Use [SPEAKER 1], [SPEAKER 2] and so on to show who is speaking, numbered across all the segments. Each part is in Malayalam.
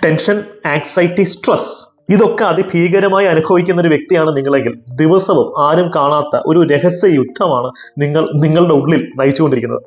[SPEAKER 1] ടെൻഷൻ, ആങ്സൈറ്റി, സ്ട്രെസ് ഇതൊക്കെ അതിഭീകരമായി അനുഭവിക്കുന്ന ഒരു വ്യക്തിയാണ് നിങ്ങളെങ്കിൽ ദിവസവും ആരും കാണാത്ത ഒരു രഹസ്യ യുദ്ധമാണ് നിങ്ങളുടെ ഉള്ളിൽ നയിച്ചുകൊണ്ടിരിക്കുന്നത്.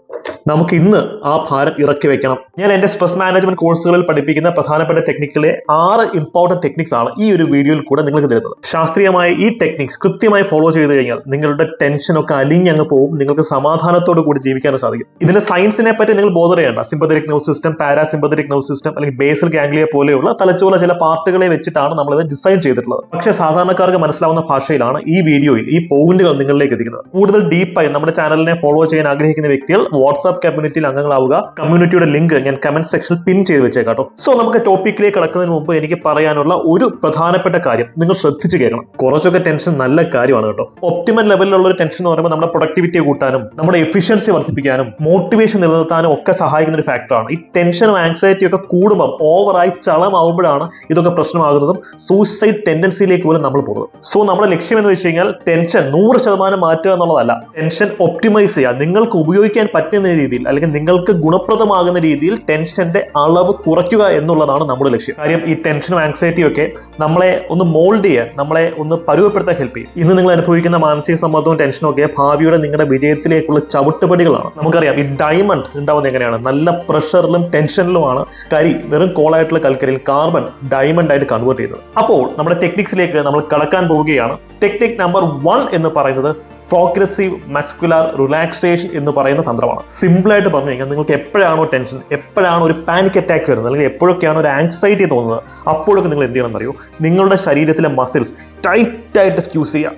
[SPEAKER 1] നമുക്ക് ഇന്ന് ആ ഭാരം ഇറക്കി വെക്കണം. ഞാൻ എൻ്റെ സ്ട്രെസ് മാനേജ്മെന്റ് കോഴ്സുകളിൽ പഠിപ്പിക്കുന്ന പ്രധാനപ്പെട്ട ടെക്നിക്കിലെ 6 ഇമ്പോർട്ടന്റ് ടെക്നിക്സ് ആണ് ഈ ഒരു വീഡിയോയിൽ കൂടെ നിങ്ങൾക്ക് തരുന്നത്. ശാസ്ത്രീയമായ ഈ ടെക്നിക്സ് കൃത്യമായി ഫോളോ ചെയ്ത് കഴിഞ്ഞാൽ നിങ്ങളുടെ ടെൻഷനൊക്കെ അലിഞ്ഞങ്ങ് പോകും. നിങ്ങൾക്ക് സമാധാനത്തോടു കൂടി ജീവിക്കാൻ സാധിക്കും. ഇതിന്റെ സയൻസിനെ പറ്റി നിങ്ങൾ ബോധർ ചെയ്യേണ്ട. Sympathetic nervous system, parasympathetic nervous system അല്ലെങ്കിൽ ബേസൽ ഗാംഗ്ലിയ പോലെയുള്ള തലച്ചോറിലെ ചില പാർട്ടുകളെ വെച്ചിട്ടാണ് നമ്മളിത് ഡിസൈൻ ചെയ്തിട്ടുള്ളത്. പക്ഷേ സാധാരണക്കാർക്ക് മനസ്സിലാവുന്ന ഭാഷയിലാണ് ഈ വീഡിയോയിൽ ഈ പോയിന്റുകൾ നിങ്ങളിലേക്ക് എത്തിക്കുന്നത്. കൂടുതൽ ഡീപ്പായി നമ്മുടെ ചാനലിനെ ഫോളോ ചെയ്യാൻ ആഗ്രഹിക്കുന്ന വ്യക്തികൾ വാട്സ്ആപ്പ് കമ്മ്യൂണിറ്റിയിൽ അംഗങ്ങളാവുക. കമ്മ്യൂണിറ്റിയുടെ ലിങ്ക് ഞാൻ കമന്റ് സെക്ഷനിൽ പിൻ ചെയ്ത് വെച്ചേക്കാട്ടോ. സോ നമുക്ക് ടോപ്പിക്കിലേക്ക് കടക്കുന്നതിന് മുമ്പ് എനിക്ക് പറയാനുള്ള ഒരു പ്രധാനപ്പെട്ട കാര്യം നിങ്ങൾ ശ്രദ്ധിച്ച് കേൾക്കണം. കുറച്ചൊക്കെ ടെൻഷൻ നല്ല കാര്യമാണ് കേട്ടോ. ഒപ്റ്റിമൽ ലെവലിലുള്ള ഒരു ടെൻഷൻ എന്ന് പറയുമ്പോൾ നമ്മുടെ പ്രൊഡക്ടിവിറ്റി കൂട്ടാനും നമ്മുടെ എഫിഷ്യൻസി വർദ്ധിപ്പിക്കാനും മോട്ടിവേഷൻ നിലനിർത്താനും ഒക്കെ സഹായിക്കുന്ന ഒരു ഫാക്ടറാണ്. ഈ ടെൻഷനും ആങ്സൈറ്റിയും ഒക്കെ കൂടുമ്പോൾ ഓവറായി ചളമാവുമ്പോഴാണ് ഇതൊക്കെ പ്രശ്നമാകുന്നതും സൂസൈഡ് ടെൻഡൻസിയിലേക്ക് പോലും നമ്മൾ പോകുന്നത്. സോ നമ്മുടെ ലക്ഷ്യം എന്ന് വെച്ച് കഴിഞ്ഞാൽ ടെൻഷൻ 100% മാറ്റുക എന്നുള്ളതല്ല, ടെൻഷൻ ഒപ്റ്റിമൈസ് ചെയ്യുക. നിങ്ങൾക്ക് ഉപയോഗിക്കാൻ പറ്റുന്ന രീതിയിൽ അല്ലെങ്കിൽ നിങ്ങൾക്ക് ഗുണപ്രദമാകുന്ന രീതിയിൽ ടെൻഷന്റെ അളവ് കുറയ്ക്കുക എന്നുള്ളതാണ് നമ്മുടെ ലക്ഷ്യം. കാര്യം ഈ ടെൻഷനും ആങ്സൈറ്റിയും ഒക്കെ നമ്മളെ ഒന്ന് മോൾഡ് ചെയ്യാൻ, നമ്മളെ ഒന്ന് പരുവപ്പെടുത്താൻ ഹെൽപ്പ് ചെയ്യും. ഇന്ന് നിങ്ങൾ അനുഭവിക്കുന്ന മാനസിക സമ്മർദ്ദവും ടെൻഷനും ഒക്കെ ഭാവിയുടെ നിങ്ങളുടെ വിജയത്തിലേക്കുള്ള ചവിട്ടുപടികളാണ്. നമുക്കറിയാം ഈ ഡയമണ്ട് ഉണ്ടാവുന്നത് എങ്ങനെയാണ്, നല്ല പ്രഷറിലും ടെൻഷനിലുമാണ് കരി വെറും കോളായിട്ടുള്ള കൽക്കരിയിൽ കാർബൺ ഡയമണ്ട് ആയിട്ട് കൺവേർട്ട് ചെയ്യുന്നത്. അപ്പോൾ നമ്മുടെ ടെക്നിക്സിലേക്ക് നമ്മൾ കടക്കാൻ പോവുകയാണ്. ടെക്നിക് നമ്പർ 1 എന്ന് പറയുന്നത് പ്രോഗ്രസീവ് മസ്കുലാർ റിലാക്സേഷൻ എന്ന് പറയുന്ന തന്ത്രമാണ്. സിമ്പിൾ ആയിട്ട് പറഞ്ഞു കഴിഞ്ഞാൽ നിങ്ങൾക്ക് എപ്പോഴാണോ ടെൻഷൻ, എപ്പോഴാണോ ഒരു പാനിക് അറ്റാക്ക് വരുന്നത്, അല്ലെങ്കിൽ എപ്പോഴൊക്കെയാണോ ഒരു ആങ്സൈറ്റി തോന്നുന്നത്, അപ്പോഴൊക്കെ നിങ്ങൾ എന്ത് ചെയ്യണം എന്നറിയോ, നിങ്ങളുടെ ശരീരത്തിലെ മസിൽസ് ടൈറ്റ് ആയിട്ട് സ്ക്യൂസ് ചെയ്യുക.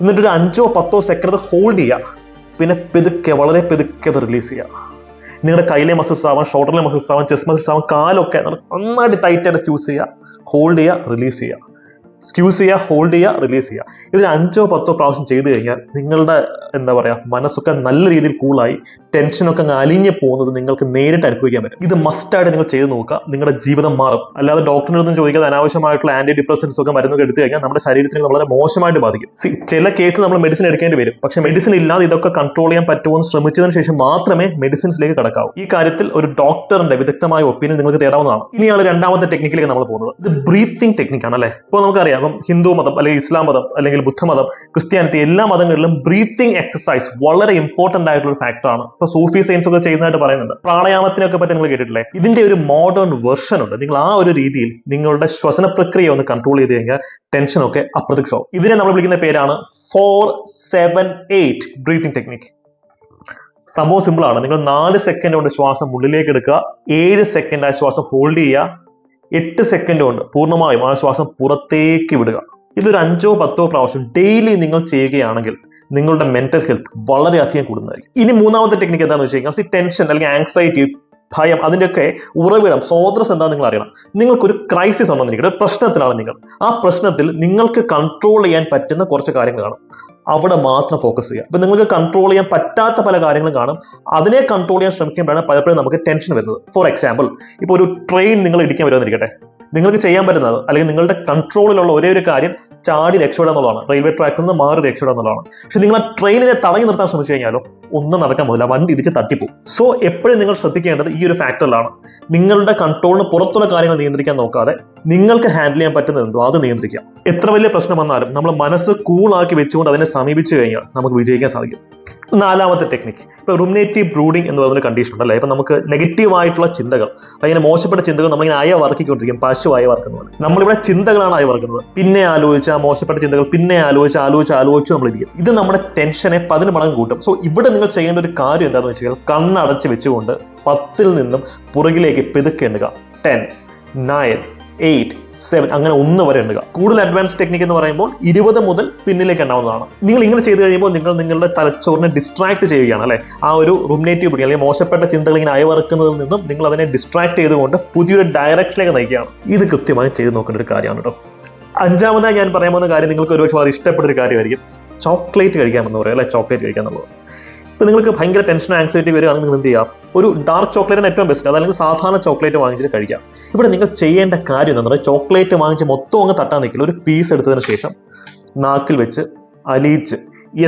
[SPEAKER 1] എന്നിട്ടൊരു 5-10 സെക്കൻഡ് ഹോൾഡ് ചെയ്യുക. പിന്നെ പെതുക്കെ, വളരെ പെതുക്കെ അത് റിലീസ് ചെയ്യുക. നിങ്ങളുടെ കയ്യിലെ മസിൽസ് ആവാം, ഷോൾഡറിലെ മസിൽസ് ആവാം, ചെസ്റ്റ് മസിൽസ് ആവാം, കാലൊക്കെ നന്നായിട്ട് ടൈറ്റ് ആയിട്ട് സ്ക്യൂസ് ചെയ്യുക, ഹോൾഡ് ചെയ്യുക, റിലീസ് ചെയ്യുക, സ്ക്യൂസ് ചെയ്യുക, ഹോൾഡ് ചെയ്യുക, റിലീസ് ചെയ്യുക. ഇതിന് 5-10 പ്രാവശ്യം ചെയ്തു കഴിഞ്ഞാൽ നിങ്ങളുടെ മനസ്സൊക്കെ നല്ല രീതിയിൽ കൂളായി ടെൻഷനൊക്കെ അങ്ങ് അലിഞ്ഞു പോകുന്നത് നിങ്ങൾക്ക് നേരിട്ട് അനുഭവിക്കാൻ പറ്റും. ഇത് മസ്റ്റായിട്ട് നിങ്ങൾ ചെയ്ത് നോക്കുക. നിങ്ങളുടെ ജീവിതം മാറും. അല്ലാതെ ഡോക്ടറിനൊന്നും ചോദിക്കാതെ അനാവശ്യമായിട്ടുള്ള ആന്റി ഡിപ്രസൻസ് ഒക്കെ മരുന്നൊക്കെ എടുത്തു കഴിഞ്ഞാൽ നമ്മുടെ ശരീരത്തിന് വളരെ മോശമായിട്ട് ബാധിക്കും. ചില കേസിൽ നമ്മൾ മെഡിസിൻ എടുക്കേണ്ടി വരും. പക്ഷെ മെഡിസിൻ ഇല്ലാതെ ഇതൊക്കെ കൺട്രോൾ ചെയ്യാൻ പറ്റുമോ എന്ന് ശ്രമിച്ചതിന് ശേഷം മാത്രമേ മെഡിസിൻസിലേക്ക് കടക്കാവൂ. ഈ കാര്യത്തിൽ ഒരു ഡോക്ടറിന്റെ വിദഗ്ധമായ ഒപ്പീനിയൻ നിങ്ങൾക്ക് തേടാവുന്നതാണ്. ഇനിയാണ് രണ്ടാമത്തെ ടെക്നിക്കിലേക്ക് നമ്മൾ പോകുന്നത്. ഇത് ബ്രീത്തിങ് ടെക്നിക്കാണ് അല്ലേ. ഇപ്പോൾ നമുക്കറിയാം ഹിന്ദു മതം അല്ലെങ്കിൽ ഇസ്ലാം മതം അല്ലെങ്കിൽ ബുദ്ധമതം, ക്രിസ്ത്യാനിറ്റി, എല്ലാ മതങ്ങളിലും ബ്രീത്തിങ് എക്സസൈസ് വളരെ ഇമ്പോർട്ടന്റ് ആയിട്ടുള്ള ഒരു ഫാക്ടറാണ്. ഇപ്പൊ സൂഫി സയൻസ് ഒക്കെ ചെയ്യുന്നതായിട്ട് പറയുന്നുണ്ട്. പ്രാണായാമത്തിനൊക്കെ പറ്റി നിങ്ങൾ കേട്ടിട്ടില്ലേ? ഇതിന്റെ ഒരു മോഡേൺ വെർഷൻ ഉണ്ട്. നിങ്ങൾ ആ ഒരു രീതിയിൽ നിങ്ങളുടെ ശ്വസന പ്രക്രിയ ഒന്ന് കൺട്രോൾ ചെയ്ത് കഴിഞ്ഞാൽ ടെൻഷനൊക്കെ അപ്രത്യക്ഷമാവും. ഇതിനെ നമ്മൾ വിളിക്കുന്ന പേരാണ് 4-7-8 ബ്രീത്തിങ് ടെക്നിക്. സംഭവം സിമ്പിൾ ആണ്. നിങ്ങൾ 4 സെക്കൻഡ് കൊണ്ട് ശ്വാസം ഉള്ളിലേക്ക് എടുക്കുക, 7 സെക്കൻഡ് ആ ശ്വാസം ഹോൾഡ് ചെയ്യുക, 8 സെക്കൻഡ് കൊണ്ട് പൂർണ്ണമായും ആ ശ്വാസം പുറത്തേക്ക് വിടുക. ഇതൊരു 5-10 പ്രാവശ്യം ഡെയിലി നിങ്ങൾ ചെയ്യുകയാണെങ്കിൽ നിങ്ങളുടെ മെന്റൽ ഹെൽത്ത് വളരെയധികം കൂടുന്നതായിരിക്കും. ഇനി മൂന്നാമത്തെ ടെക്നിക്ക് എന്താണെന്ന് വെച്ച് കഴിഞ്ഞാൽ ടെൻഷൻ അല്ലെങ്കിൽ ആങ്സൈറ്റി, ഭയം, അതിൻ്റെയൊക്കെ ഉറവിടം, സ്രോതസ് എന്താണെന്ന് നിങ്ങൾ അറിയണം. നിങ്ങൾക്കൊരു ക്രൈസിസ് ഉണ്ടെന്നിരിക്കട്ടെ, ഒരു പ്രശ്നത്തിലാണ് നിങ്ങൾ. ആ പ്രശ്നത്തിൽ നിങ്ങൾക്ക് കൺട്രോൾ ചെയ്യാൻ പറ്റുന്ന കുറച്ച് കാര്യങ്ങൾ കാണും. അവിടെ മാത്രം ഫോക്കസ് ചെയ്യുക. ഇപ്പൊ നിങ്ങൾക്ക് കൺട്രോൾ ചെയ്യാൻ പറ്റാത്ത പല കാര്യങ്ങളും കാണും. അതിനെ കൺട്രോൾ ചെയ്യാൻ ശ്രമിക്കുമ്പോഴാണ് പലപ്പോഴും നമുക്ക് ടെൻഷൻ വരുന്നത്. ഫോർ എക്സാമ്പിൾ, ഇപ്പോൾ ഒരു ട്രെയിൻ നിങ്ങൾ ഇടിക്കാൻ വരുമെന്നിരിക്കട്ടെ. നിങ്ങൾക്ക് ചെയ്യാൻ പറ്റുന്നത് അല്ലെങ്കിൽ നിങ്ങളുടെ കൺട്രോളിലുള്ള ഒരേ ഒരു കാര്യം ചാടി രക്ഷപ്പെടുക എന്നുള്ളതാണ്. റെയിൽവേ ട്രാക്കിൽ നിന്ന് മാറി രക്ഷപ്പെടുക എന്നുള്ളതാണ്. പക്ഷെ നിങ്ങൾ ആ ട്രെയിനിനെ തടഞ്ഞു നിർത്താൻ ശ്രമിച്ചു കഴിഞ്ഞാലോ ഒന്നും നടക്കാൻ പോകില്ല, വണ്ടി ഇടിച്ച് തട്ടിപ്പോകും. സോ എപ്പോഴും നിങ്ങൾ ശ്രദ്ധിക്കേണ്ടത് ഈ ഒരു ഫാക്ടറിലാണ്. നിങ്ങളുടെ കൺട്രോളിന് പുറത്തുള്ള കാര്യങ്ങൾ നിയന്ത്രിക്കാൻ നോക്കാതെ നിങ്ങൾക്ക് ഹാൻഡിൽ ചെയ്യാൻ പറ്റുന്നത് എന്തോ അത് നിയന്ത്രിക്കാം. എത്ര വലിയ പ്രശ്നം വന്നാലും നമ്മൾ മനസ്സ് കൂളാക്കി വെച്ചുകൊണ്ട് അതിനെ സമീപിച്ചു കഴിഞ്ഞാൽ നമുക്ക് വിജയിക്കാൻ സാധിക്കും. നാലാമത്തെ ടെക്നിക്ക്, ഇപ്പൊ റുമിനേറ്റീവ് ബ്രൂഡിംഗ് എന്ന് പറയുന്ന കണ്ടീഷൻ ഉണ്ടല്ലേ. ഇപ്പൊ നമുക്ക് നെഗറ്റീവ് ആയിട്ടുള്ള ചിന്തകൾ, ഭയങ്കര മോശപ്പെട്ട ചിന്തകൾ നമ്മളിങ്ങനെ അയവർക്കിക്കൊണ്ടിരിക്കും, പശു അയവർക്കുന്നത്. നമ്മളിവിടെ ചിന്തകളാണ് അയവർക്കുന്നത്. പിന്നെ ആലോചിച്ച മോശപ്പെട്ട ചിന്തകൾ, പിന്നെ ആലോചിച്ച് നമ്മളിരിക്കും. ഇത് നമ്മുടെ ടെൻഷനെ 10 മടങ്ങ് കൂട്ടും. സോ ഇവിടെ നിങ്ങൾ ചെയ്യേണ്ട ഒരു കാര്യം എന്താണെന്ന് വെച്ചാൽ കണ്ണടച്ച് വെച്ചുകൊണ്ട് 10 നിന്നും പുറകിലേക്ക് പെതുക്കെ എണ്ണുക. 10, 9, 8, 7 അങ്ങനെ 1 വരെ എണ്ണുക. കൂടുതൽ അഡ്വാൻസ് ടെക്നിക്ക് എന്ന് പറയുമ്പോൾ 20 മുതൽ പിന്നിലേക്ക് എണ്ണാവുന്നതാണ്. നിങ്ങൾ ഇങ്ങനെ ചെയ്ത് കഴിയുമ്പോൾ നിങ്ങൾ നിങ്ങളുടെ തലച്ചോറിനെ ഡിസ്ട്രാക്ട് ചെയ്യുകയാണ് അല്ലെ. ആ ഒരു റുമിനേറ്റീവ് ബ്രീഡിംഗ് അല്ലെങ്കിൽ മോശപ്പെട്ട ചിന്തകൾ ഇങ്ങനെ അയവറക്കുന്നതിൽ നിന്നും നിങ്ങൾ അതിനെ ഡിസ്ട്രാക്ട് ചെയ്തുകൊണ്ട് പുതിയൊരു ഡയറക്ഷനിലേക്ക് നയിക്കുകയാണ്. ഇത് കൃത്യമായി ചെയ്ത് നോക്കേണ്ട ഒരു കാര്യമാണ് കേട്ടോ. അഞ്ചാമതായി ഞാൻ പറയാൻ പോകുന്ന കാര്യം നിങ്ങൾക്ക് ഒരുപക്ഷെ വളരെ ഇഷ്ടപ്പെട്ട ഒരു കാര്യമായിരിക്കും. ചോക്ലേറ്റ് കഴിക്കാമെന്ന് പറയാം അല്ലെ. ചോക്ലേറ്റ് കഴിക്കുക എന്നുള്ളത്. ഇപ്പൊ നിങ്ങൾക്ക് ഭയങ്കര ടെൻഷൻ ആങ്സൈറ്റി വരികയാണെങ്കിൽ നിങ്ങൾ എന്ത് ചെയ്യാം, ഒരു ഡാർക്ക് ചോക്ലേറ്റിന് ഏറ്റവും ബെസ്റ്റ്, അതല്ലെങ്കിൽ സാധാരണ ചോക്ലേറ്റ് വാങ്ങിച്ചിട്ട് കഴിക്കാം. ഇവിടെ നിങ്ങൾ ചെയ്യേണ്ട കാര്യം എന്താ പറയുക, ചോക്ലേറ്റ് വാങ്ങിച്ച് മൊത്തം അങ്ങ് തട്ടാൻ നിൽക്കില്ല. ഒരു പീസ് എടുത്തതിന് ശേഷം നാക്കിൽ വെച്ച് അലിയിച്ച്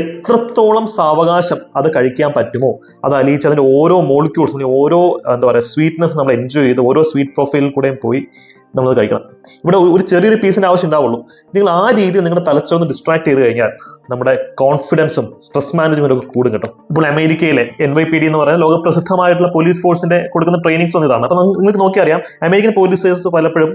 [SPEAKER 1] എത്രത്തോളം സാവകാശം അത് കഴിക്കാൻ പറ്റുമോ അത് അലിയിച്ച് അതിന്റെ ഓരോ മോളിക്യൂൾസും ഓരോ എന്താ പറയുക സ്വീറ്റ്നെസ് നമ്മൾ എൻജോയ് ചെയ്ത് ഓരോ സ്വീറ്റ് പ്രൊഫൈലിൽ കൂടെയും പോയി നമ്മളത് കഴിക്കണം. ഇവിടെ ഒരു ചെറിയൊരു പീസിന്റെ ആവശ്യം ഉണ്ടാവുള്ളൂ. നിങ്ങൾ ആ രീതിയിൽ നിങ്ങളുടെ തലച്ചോറിന് ഡിസ്ട്രാക്ട് ചെയ്ത് കഴിഞ്ഞാൽ നമ്മുടെ കോൺഫിഡൻസും സ്ട്രെസ് മാനേജ്മെന്റും ഒക്കെ കൂടും കേട്ടോ. ഇപ്പോൾ അമേരിക്കയിലെ NYPD എന്ന് പറയുന്ന ലോകപ്രസിദ്ധമായിട്ടുള്ള പോലീസ് ഫോഴ്സിന്റെ കൊടുക്കുന്ന ട്രെയിനിങ്സ് ഒന്നും ഇതാണ്. അപ്പൊ നിങ്ങൾക്ക് നോക്കിയറിയാം അമേരിക്കൻ പോലീസേഴ്സ് പലപ്പോഴും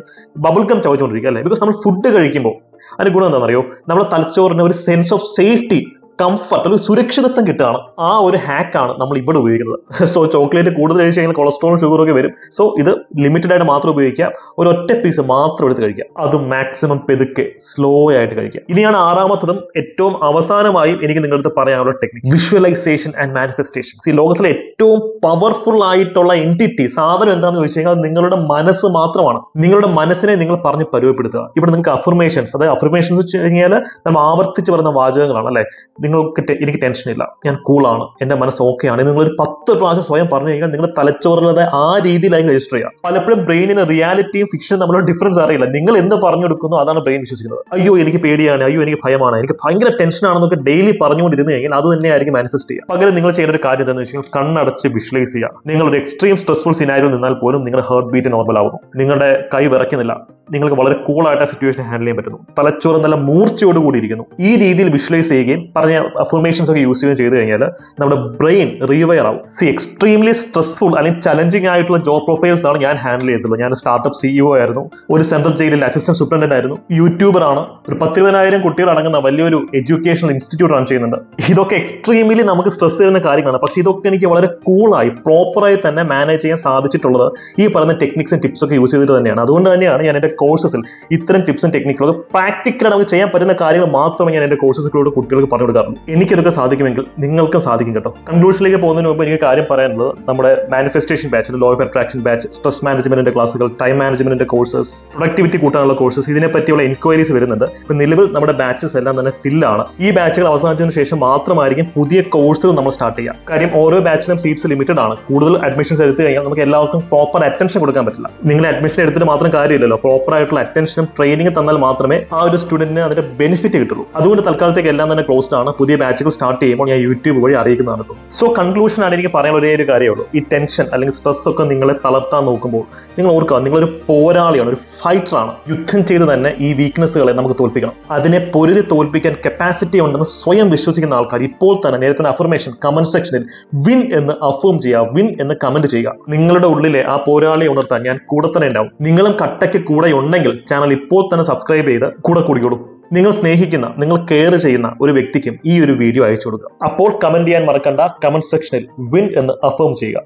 [SPEAKER 1] ബബിൾ ഗം ചവച്ചുകൊണ്ടിരിക്കുക അല്ലേ. ബിക്കോസ് നമ്മൾ ഫുഡ് കഴിക്കുമ്പോൾ അതിന് ഗുണം എന്താണെന്നറിയോ, നമ്മുടെ തലച്ചോറിന് ഒരു സെൻസ് ഓഫ് സേഫ്റ്റി, കംഫർട്ട്, ഒരു സുരക്ഷിതത്വം കിട്ടുകയാണ്. ആ ഒരു ഹാക്കാണ് നമ്മൾ ഇവിടെ ഉപയോഗിക്കുന്നത്. സോ ചോക്ലേറ്റ് കൂടുതൽ കഴിച്ച് കഴിഞ്ഞാൽ കൊളസ്ട്രോളും ഷുഗറും ഒക്കെ വരും. സോ ഇത് ലിമിറ്റഡ് ആയിട്ട് മാത്രം ഉപയോഗിക്കുക. ഒരു ഒറ്റ പീസ് മാത്രം എടുത്ത് കഴിക്കുക. അത് മാക്സിമം പെതുക്കെ സ്ലോ ആയിട്ട് കഴിക്കുക. ഇനിയാണ് ആറാമത്തതും ഏറ്റവും അവസാനമായും എനിക്ക് നിങ്ങളുടെ പറയാനുള്ള ടെക്നിക്, വിഷ്വലൈസേഷൻ ആൻഡ് മാനിഫെസ്റ്റേഷൻസ്. ഈ ലോകത്തിലെ ഏറ്റവും പവർഫുൾ ആയിട്ടുള്ള എൻറ്റിറ്റി സാധനം എന്താണെന്ന് ചോദിച്ചു കഴിഞ്ഞാൽ അത് നിങ്ങളുടെ മനസ്സ് മാത്രമാണ്. നിങ്ങളുടെ മനസ്സിനെ നിങ്ങൾ പറഞ്ഞ് പരുവപ്പെടുത്തുക. ഇവിടെ നിങ്ങൾക്ക് അഫർമേഷൻസ്, അതായത് അഫർമേഷൻസ് വെച്ച് കഴിഞ്ഞാൽ നമ്മൾ ആവർത്തിച്ച് പറയുന്ന വാചകങ്ങളാണ് അല്ലെ. എനിക്ക് ടെൻഷൻ ഇല്ല, ഞാൻ കൂളാണ്, എന്റെ മനസ്സ് ഓക്കെയാണ്. നിങ്ങൾ ഒരു 10 പ്രാവശ്യം സ്വയം പറഞ്ഞു കഴിഞ്ഞാൽ നിങ്ങളുടെ തലച്ചോറിലത് ആ രീതിയിലായി രജിസ്റ്റർ ചെയ്യുക. പലപ്പോഴും ബ്രെയിനിന് റിയാലിറ്റിയും ഫിക്ഷനും തമ്മിലുള്ള ഡിഫറൻസ് അറിയില്ല. നിങ്ങൾ എന്ത് പറഞ്ഞു കൊടുക്കുന്നു അതാണ് ബ്രെയിൻ വിശ്വസിക്കുന്നത്. അയ്യോ എനിക്ക് പേടിയാണ്, അയ്യോ എനിക്ക് ഭയമാണ്, എനിക്ക് ഭയങ്കര ടെൻഷൻ ആണെന്നൊക്കെ ഡെയിലി പറഞ്ഞുകൊണ്ടിരുന്നു കഴിഞ്ഞാൽ അത് തന്നെയായിരിക്കും മാനിഫെസ്റ്റ് ചെയ്യുക. പകരം നിങ്ങൾ ചെയ്യേണ്ട ഒരു കാര്യം എന്താണെന്ന് വെച്ചാൽ കണ്ണടച്ച് വിഷ്വലൈസ് ചെയ്യുക. നിങ്ങൾ ഒരു എക്സ്ട്രീം സ്ട്രെസ്ഫുൾ സിനാരിയോ നിന്നാൽ പോലും നിങ്ങളുടെ ഹാർട്ട് ബീറ്റ് നോർമൽ ആവുന്നു, നിങ്ങളുടെ കൈ വിറയ്ക്കുന്നില്ല, നിങ്ങൾക്ക് വളരെ കൂളായിട്ട് ആ സിറ്റുവേഷൻ ഹാൻഡിൽ ചെയ്യാൻ പറ്റുന്നു, തലച്ചോറ് നല്ല മൂർച്ചയോട് കൂടിയിരിക്കുന്നു. ഈ രീതിയിൽ വിഷ്വലൈസ് ചെയ്യുകയും പറഞ്ഞ അഫർമേഷൻസ് ഒക്കെ യൂസ് ചെയ്യുകയും ചെയ്ത് കഴിഞ്ഞാൽ നമ്മുടെ ബ്രെയിൻ റീവയർ ആവും. എക്സ്ട്രീംലി സ്ട്രെസ്ഫുൾ അല്ലെങ്കിൽ ചലഞ്ചിങ് ആയിട്ടുള്ള ജോബ് പ്രൊഫൈൽസ് ആണ് ഞാൻ ഹാൻഡിൽ ചെയ്തിട്ടുള്ളത്. ഞാൻ സ്റ്റാർട്ടപ്പ് CEO ആയിരുന്നു, ഒരു സെൻട്രൽ ജയിലിൽ അസിസ്റ്റന്റ് സൂപ്രണ്ടന്റ് ആയിരുന്നു, യൂട്യൂബർ ആണ്, ഒരു 10-20,000 കുട്ടികൾ അടങ്ങുന്ന വലിയൊരു എഡ്യൂക്കേഷണൽ ഇൻസ്റ്റിറ്റ്യൂട്ട് റൺ ചെയ്യുന്നുണ്ട്. ഇതൊക്കെ എക്സ്ട്രീംലി നമുക്ക് സ്ട്രെസ് തരുന്ന കാര്യങ്ങളാണ്. പക്ഷേ ഇതൊക്കെ എനിക്ക് വളരെ കൂളായി പ്രോപ്പറായി തന്നെ മാനേജ് ചെയ്യാൻ സാധിച്ചിട്ടുള്ളത് ഈ പറയുന്ന ടെക്നിക്സും ടിപ്സ് ഒക്കെ യൂസ് ചെയ്തിട്ട് തന്നെയാണ്. അതുകൊണ്ട് തന്നെയാണ് ഞാൻ എന്റെ കോഴ്സസിൽ ഇത്തരം ടിപ്സും ടെക്നിക്കുകളും പ്രാക്ടിക്കലായി നമുക്ക് ചെയ്യാൻ പറ്റുന്ന കാര്യങ്ങൾ മാത്രമേ ഞാൻ എന്റെ കോഴ്സസിലൂടെ കുട്ടികൾക്ക് പറഞ്ഞു കൊടുക്കാറുള്ളൂ. എനിക്കിതൊക്കെ സാധിക്കുമെങ്കിൽ നിങ്ങൾക്കും സാധിക്കും കേട്ടോ. കൺക്ലൂഷനിലേക്ക് പോകുന്നതിന് മുമ്പ് എനിക്ക് കാര്യം പറയാനുള്ളത്, നമ്മുടെ manifestation batch, law of attraction batch, stress മാനേജ്മെന്റിന്റെ ക്ലാസുകൾ, ടൈം മാനേജ്മെന്റിന്റെ കോഴ്സസ്, പ്രൊഡക്ടിവിറ്റി കൂട്ടാനുള്ള കോഴ്സസ്, ഇതിനെ പറ്റിയുള്ള എൻക്വയറീസ് വരുന്നുണ്ട്. ഇപ്പൊ നിലവിൽ നമ്മുടെ ബാച്ചസ് എല്ലാം തന്നെ ഫില്ലാണ്. ഈ ബാച്ചുകൾ അവസാനിച്ചതിന് ശേഷം മാത്രമായിരിക്കും പുതിയ കോഴ്സുകൾ നമ്മൾ സ്റ്റാർട്ട് ചെയ്യുക. കാര്യം ഓരോ ബാച്ചിലും സീറ്റ്സ് ലിമിറ്റഡ് ആണ്. കൂടുതൽ അഡ്മിഷൻസ് എടുത്തു കഴിഞ്ഞാൽ നമുക്ക് എല്ലാവർക്കും പ്രോപ്പർ അറ്റൻഷൻ കൊടുക്കാൻ പറ്റില്ല. നിങ്ങൾ അഡ്മിഷൻ എടുത്തിട്ട് മാത്രം കാര്യമില്ലല്ലോ, പ്രോപ്പർ ആയിട്ടുള്ള അറ്റൻഷനും ട്രെയിനിങ് തന്നാൽ മാത്രമേ ആ ഒരു സ്റ്റുഡന്റിന് അതിന്റെ ബെനിഫിറ്റ് കിട്ടുള്ളൂ. അതുകൊണ്ട് തൽക്കാലത്തേക്ക് എല്ലാം തന്നെ ക്ലോസ്ഡ് ആണ്. പുതിയ ബാച്ചുകൾ സ്റ്റാർട്ട് ചെയ്യുമ്പോൾ ഞാൻ യൂട്യൂബ് വഴി അറിയിക്കുന്നതാണ്. സോ കൺക്ലൂഷൻ ആണ് എനിക്ക് പറയാൻ ഒരേ ഒരു കാര്യമുള്ളൂ. ഈ ടെൻഷൻ അല്ലെങ്കിൽ സ്ട്രെസ് ഒക്കെ നിങ്ങളെ തളർത്താൻ നോക്കുമ്പോൾ നിങ്ങൾ ഓർക്കുക, നിങ്ങളൊരു പോരാളിയാണ്, ഒരു ഫൈറ്ററാണ്. യുദ്ധം ചെയ്ത് തന്നെ ഈ വീക്ക്നെസ്സുകളെ നമുക്ക് തോൽപ്പിക്കണം. അതിനെ പൊരുതി തോൽപ്പിക്കാൻ കപ്പാസിറ്റി ഉണ്ടെന്ന് സ്വയം വിശ്വസിക്കുന്ന ആൾക്കാർ ഇപ്പോൾ തന്നെ നേരത്തെ അഫർമേഷൻ കമന്റ് സെക്ഷനിൽ വിൻ എന്ന് അഫേം ചെയ്യുക, വിൻ എന്ന് കമന്റ് ചെയ്യുക. നിങ്ങളുടെ ഉള്ളിലെ ആ പോരാളിയെ ഉണർത്താൻ ഞാൻ കൂടെ തന്നെ ഉണ്ടാവും. നിങ്ങളും കട്ടയ്ക്ക് കൂടെ ഉണ്ടെങ്കിൽ ചാനൽ ഇപ്പോൾ തന്നെ സബ്സ്ക്രൈബ് ചെയ്ത് കൂടെ കൂടിക്കോളൂ. നിങ്ങൾ സ്നേഹിക്കുന്ന, നിങ്ങൾ കെയർ ചെയ്യുന്ന ഒരു വ്യക്തിക്കും ഈ ഒരു വീഡിയോ അയച്ചു കൊടുക്കുക. അപ്പോൾ കമന്റ് ചെയ്യാൻ മറക്കണ്ട, കമന്റ് സെക്ഷനിൽ വിൻ എന്ന് അഫേം ചെയ്യുക.